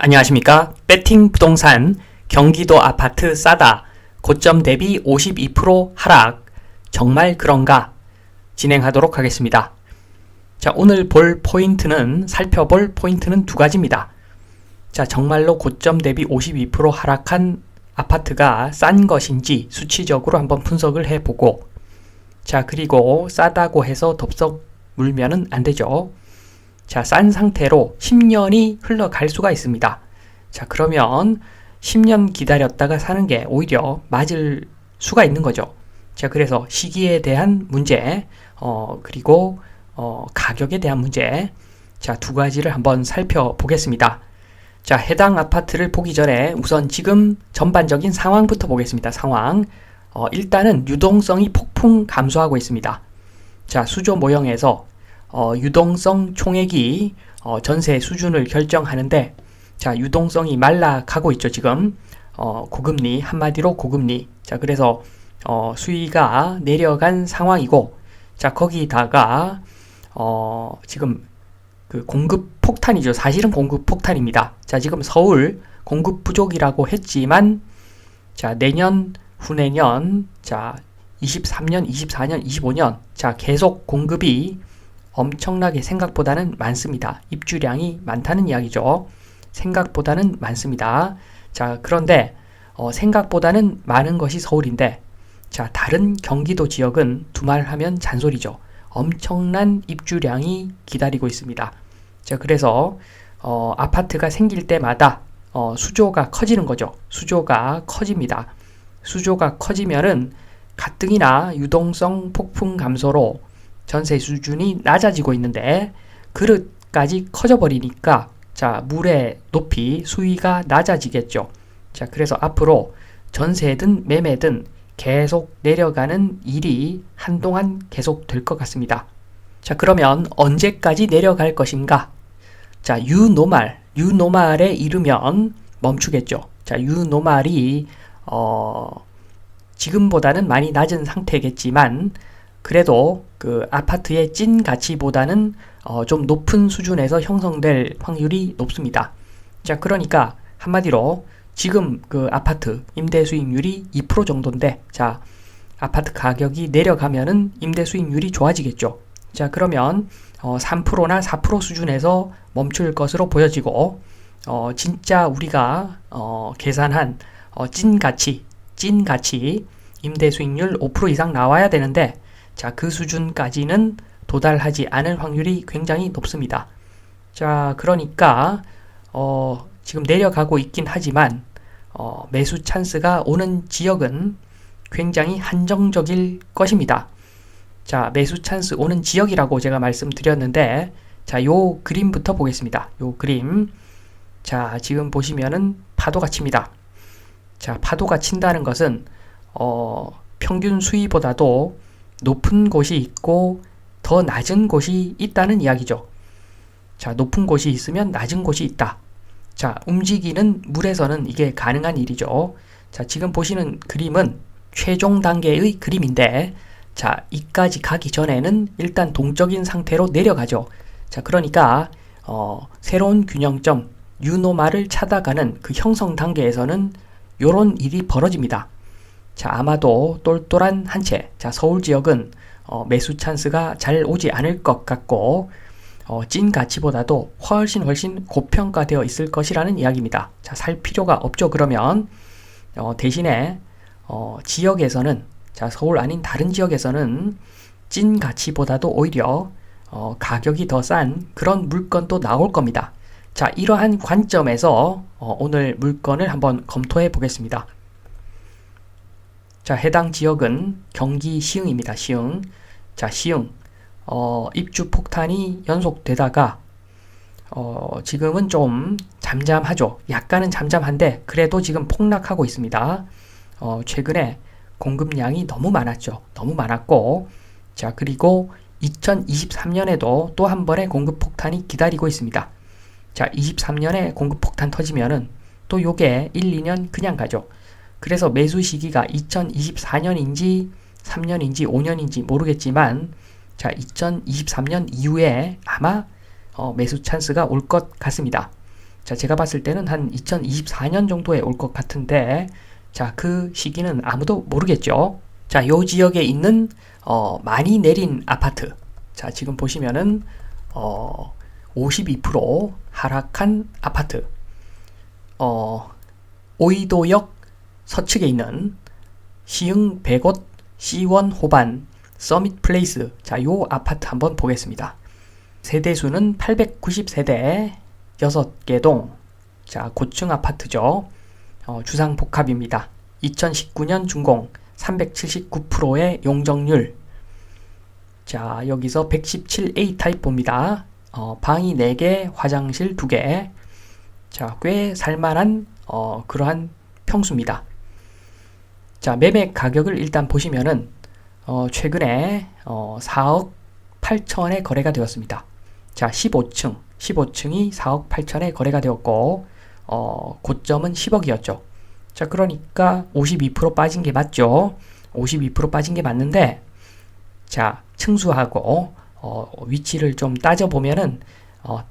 안녕하십니까. 배팅 부동산 경기도 아파트 싸다 고점 대비 52% 하락 정말 그런가 진행하도록 하겠습니다. 자, 오늘 살펴볼 포인트는 두 가지입니다. 자, 정말로 고점 대비 52% 하락한 아파트가 싼 것인지 수치적으로 한번 분석을 해보고, 자, 그리고 싸다고 해서 덥석 물면은 안 되죠. 자, 싼 상태로 10년이 흘러갈 수가 있습니다. 자, 그러면 10년 기다렸다가 사는 게 오히려 맞을 수가 있는 거죠. 자, 그래서 시기에 대한 문제, 그리고 가격에 대한 문제, 자, 두 가지를 한번 살펴보겠습니다. 자, 해당 아파트를 보기 전에 우선 지금 전반적인 상황부터 보겠습니다. 상황. 일단은 유동성이 폭풍 감소하고 있습니다. 자, 수조 모형에서 유동성 총액이 전세 수준을 결정하는데, 자, 유동성이 말라가고 있죠. 지금 고금리, 한마디로 고금리. 자, 그래서 수위가 내려간 상황이고, 자, 거기다가 지금 그 공급 폭탄이죠. 사실은 공급 폭탄입니다. 자, 지금 서울 공급 부족이라고 했지만, 자, 내년, 후내년, 자, 23년, 24년, 25년, 자, 계속 공급이 엄청나게 생각보다는 많습니다. 입주량이 많다는 이야기죠. 생각보다는 많습니다. 자, 그런데 생각보다는 많은 것이 서울인데, 자, 다른 경기도 지역은 두말하면 잔소리죠. 엄청난 입주량이 기다리고 있습니다. 자, 그래서 아파트가 생길 때마다 수조가 커지는 거죠. 수조가 커집니다. 수조가 커지면은 가뜩이나 유동성 폭풍 감소로 전세 수준이 낮아지고 있는데 그릇까지 커져버리니까, 자, 물의 높이, 수위가 낮아지겠죠. 자, 그래서 앞으로 전세든 매매든 계속 내려가는 일이 한동안 계속 될 것 같습니다. 자, 그러면 언제까지 내려갈 것인가? 자, 유노말에 이르면 멈추겠죠. 자, 유노말이 지금보다는 많이 낮은 상태겠지만 그래도 그 아파트의 찐 가치보다는 좀 높은 수준에서 형성될 확률이 높습니다. 자, 그러니까 한마디로 지금 그 아파트 임대 수익률이 2% 정도인데, 자, 아파트 가격이 내려가면은 임대 수익률이 좋아지겠죠. 자, 그러면 3%나 4% 수준에서 멈출 것으로 보여지고, 진짜 우리가 계산한 찐 가치 임대 수익률 5% 이상 나와야 되는데, 자, 그 수준까지는 도달하지 않을 확률이 굉장히 높습니다. 자, 그러니까 지금 내려가고 있긴 하지만 매수 찬스가 오는 지역은 굉장히 한정적일 것입니다. 자, 매수 찬스 오는 지역이라고 제가 말씀드렸는데, 자, 요 그림부터 보겠습니다. 요 그림. 자, 지금 보시면은 파도가 칩니다. 자, 파도가 친다는 것은 평균 수위보다도 높은 곳이 있고 더 낮은 곳이 있다는 이야기죠. 자, 높은 곳이 있으면 낮은 곳이 있다. 자, 움직이는 물에서는 이게 가능한 일이죠. 자, 지금 보시는 그림은 최종 단계의 그림인데, 자, 이까지 가기 전에는 일단 동적인 상태로 내려가죠. 자, 그러니까 새로운 균형점, 유노말을 찾아가는 그 형성 단계에서는 요런 일이 벌어집니다. 자, 아마도 똘똘한 한 채. 자, 서울 지역은 매수 찬스가 잘 오지 않을 것 같고, 찐 가치보다도 훨씬 고평가되어 있을 것이라는 이야기입니다. 자, 살 필요가 없죠. 그러면 대신에 지역에서는, 자, 서울 아닌 다른 지역에서는 찐 가치보다도 오히려 가격이 더 싼 그런 물건도 나올 겁니다. 자, 이러한 관점에서 오늘 물건을 한번 검토해 보겠습니다. 자, 해당 지역은 경기 시흥입니다. 시흥. 자, 시흥. 입주 폭탄이 연속되다가 지금은 좀 잠잠하죠. 약간은 잠잠한데 그래도 지금 폭락하고 있습니다. 최근에 공급량이 너무 많았죠. 너무 많았고, 자, 그리고 2023년에도 또 한 번의 공급 폭탄이 기다리고 있습니다. 자, 23년에 공급 폭탄 터지면은 또 요게 1, 2년 그냥 가죠. 그래서 매수 시기가 2024년인지 3년인지 5년인지 모르겠지만, 자, 2023년 이후에 아마 매수 찬스가 올 것 같습니다. 자, 제가 봤을 때는 한 2024년 정도에 올 것 같은데, 자, 그 시기는 아무도 모르겠죠. 자, 요 지역에 있는 많이 내린 아파트. 자, 지금 보시면은 52% 하락한 아파트. 오이도역 서측에 있는 시흥 100옷 C1 호반 서밋 플레이스. 자, 요 아파트 한번 보겠습니다. 세대수는 890세대 6개 동. 자, 고층 아파트죠. 주상복합입니다. 2019년 준공 379%의 용적률. 자, 여기서 117A 타입 봅니다. 방이 4개, 화장실 2개. 자, 꽤 살만한 그러한 평수입니다. 자, 매매 가격을 일단 보시면은 최근에 4억 8천에 거래가 되었습니다. 자, 15층이 4억 8천에 거래가 되었고 고점은 10억이었죠. 자, 그러니까 52% 빠진 게 맞죠. 52% 빠진 게 맞는데, 자, 층수하고 위치를 좀 따져보면은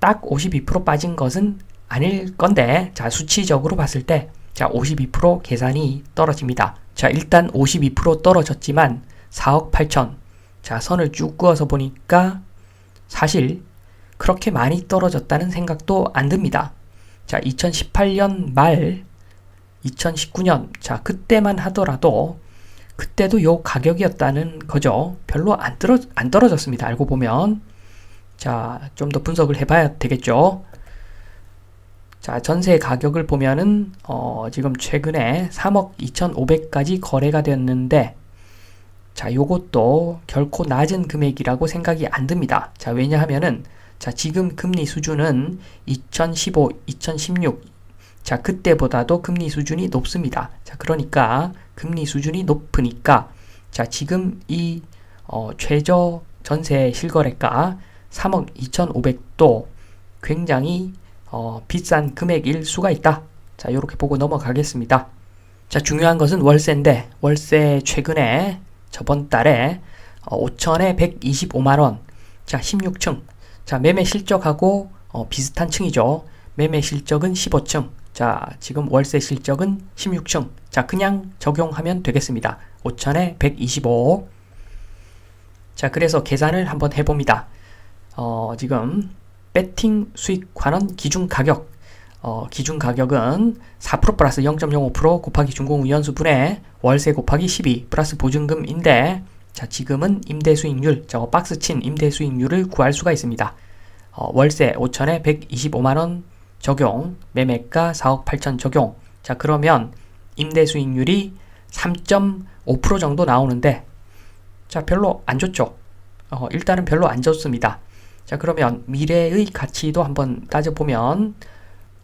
딱 52% 빠진 것은 아닐 건데, 자, 수치적으로 봤을 때, 자, 52% 계산이 떨어집니다. 자, 일단 52% 떨어졌지만 4억 8천. 자, 선을 쭉 그어서 보니까 사실 그렇게 많이 떨어졌다는 생각도 안 듭니다. 자, 2018년 말 2019년, 자, 그때만 하더라도 그때도 요 가격이었다는 거죠. 별로 안 떨어졌습니다. 알고 보면. 자, 좀 더 분석을 해봐야 되겠죠. 자, 전세 가격을 보면은 지금 최근에 3억 2,500까지 거래가 되었는데, 자, 요것도 결코 낮은 금액이라고 생각이 안 듭니다. 자, 왜냐하면은 자, 지금 금리 수준은 2015, 2016, 자, 그때보다도 금리 수준이 높습니다. 자, 그러니까 금리 수준이 높으니까 자, 지금 이 최저 전세 실거래가 3억 2,500도 굉장히 비싼 금액일 수가 있다. 자, 이렇게 보고 넘어가겠습니다. 자, 중요한 것은 월세인데, 월세 최근에 저번 달에 5천에 125만원. 자, 16층. 자, 매매 실적하고 비슷한 층이죠. 매매 실적은 15층. 자, 지금 월세 실적은 16층. 자, 그냥 적용하면 되겠습니다. 5천에 125. 자, 그래서 계산을 한번 해봅니다. 지금 배팅 수익 환원 기준 가격. 기준 가격은 4% 플러스 0.05% 곱하기 준공의연수분의 월세 곱하기 12 플러스 보증금인데, 자, 지금은 임대 수익률, 저거 박스 친 임대 수익률을 구할 수가 있습니다. 월세 5천에 125만원 적용, 매매가 4억 8천 적용. 자, 그러면 임대 수익률이 3.5% 정도 나오는데, 자, 별로 안 좋죠. 일단은 별로 안 좋습니다. 자, 그러면 미래의 가치도 한번 따져보면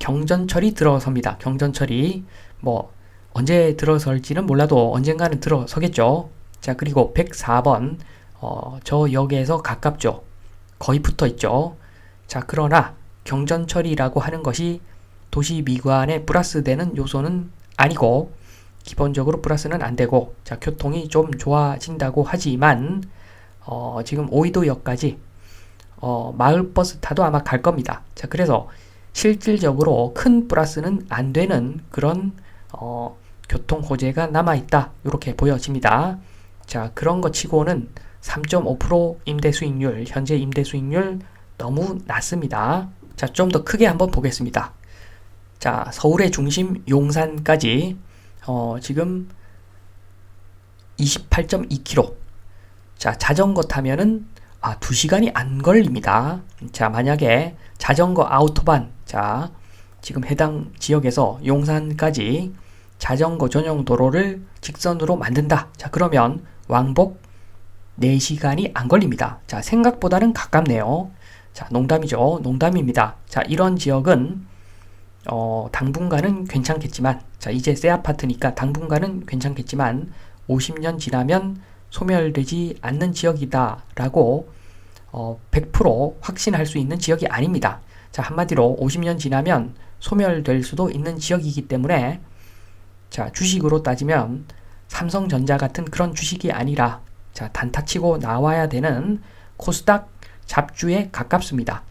경전철이 들어섭니다. 경전철이 뭐 언제 들어설지는 몰라도 언젠가는 들어서겠죠. 자, 그리고 104번 저 역에서 가깝죠. 거의 붙어 있죠. 자, 그러나 경전철이라고 하는 것이 도시 미관에 플러스 되는 요소는 아니고, 기본적으로 플러스는 안 되고, 자, 교통이 좀 좋아진다고 하지만 지금 오이도역까지 마을버스 타도 아마 갈 겁니다. 자, 그래서 실질적으로 큰 플러스는 안 되는 그런 교통 호재가 남아있다, 이렇게 보여집니다. 자, 그런 거 치고는 3.5% 임대 수익률, 현재 임대 수익률 너무 낮습니다. 자, 좀 더 크게 한번 보겠습니다. 자, 서울의 중심 용산까지 지금 28.2km. 자, 자전거 타면은 2시간이 안 걸립니다. 자, 만약에 자전거 아우토반, 자, 지금 해당 지역에서 용산까지 자전거 전용 도로를 직선으로 만든다. 자, 그러면 왕복 4시간이 안 걸립니다. 자, 생각보다는 가깝네요. 자, 농담이죠. 농담입니다. 자, 이런 지역은 당분간은 괜찮겠지만, 자, 이제 새 아파트니까 당분간은 괜찮겠지만 50년 지나면 소멸되지 않는 지역이다 라고 100% 확신할 수 있는 지역이 아닙니다. 자, 한마디로 50년 지나면 소멸될 수도 있는 지역이기 때문에, 자, 주식으로 따지면 삼성전자 같은 그런 주식이 아니라, 자, 단타치고 나와야 되는 코스닥 잡주에 가깝습니다.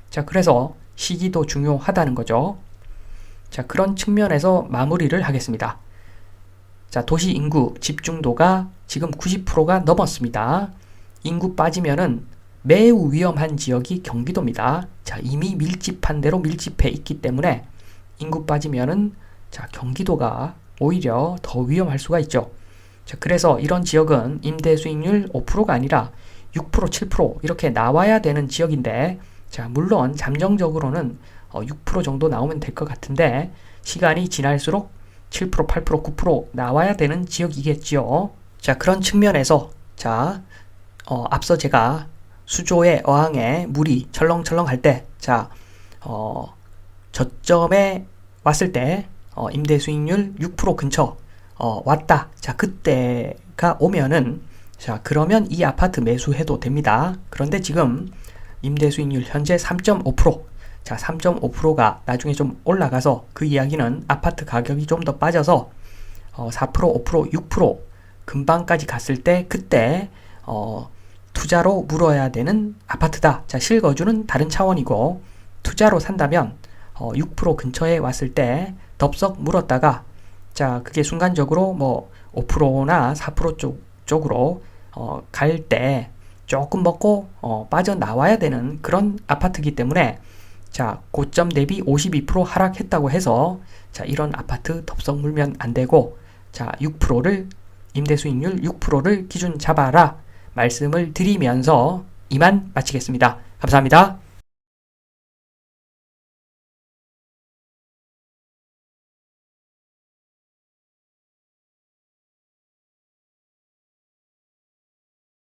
자, 그래서 시기도 중요하다는 거죠. 자, 그런 측면에서 마무리를 하겠습니다. 자, 도시 인구 집중도가 지금 90%가 넘었습니다. 인구 빠지면은 매우 위험한 지역이 경기도입니다. 자, 이미 밀집한 대로 밀집해 있기 때문에 인구 빠지면은 자, 경기도가 오히려 더 위험할 수가 있죠. 자, 그래서 이런 지역은 임대 수익률 5%가 아니라 6%, 7% 이렇게 나와야 되는 지역인데, 자, 물론 잠정적으로는 6% 정도 나오면 될 것 같은데 시간이 지날수록 7%, 8%, 9% 나와야 되는 지역이겠지요. 자, 그런 측면에서 자, 앞서 제가 수조의 어항에 물이 철렁철렁 할 때, 자, 저점에 왔을 때 임대 수익률 6% 근처 왔다. 자, 그때가 오면은 자, 그러면 이 아파트 매수해도 됩니다. 그런데 지금 임대 수익률 현재 3.5%. 자, 3.5%가 나중에 좀 올라가서 그 이야기는 아파트 가격이 좀 더 빠져서 4%, 5%, 6% 금방까지 갔을 때 그때 투자로 물어야 되는 아파트다. 자, 실거주는 다른 차원이고 투자로 산다면 6% 근처에 왔을 때 덥석 물었다가 자, 그게 순간적으로 뭐 5%나 4% 쪽으로 갈 때 조금 먹고 빠져나와야 되는 그런 아파트이기 때문에 자, 고점 대비 52% 하락했다고 해서 자, 이런 아파트 덥석 물면 안 되고 자, 6%를 임대 수익률 6%를 기준 잡아라 말씀을 드리면서 이만 마치겠습니다. 감사합니다.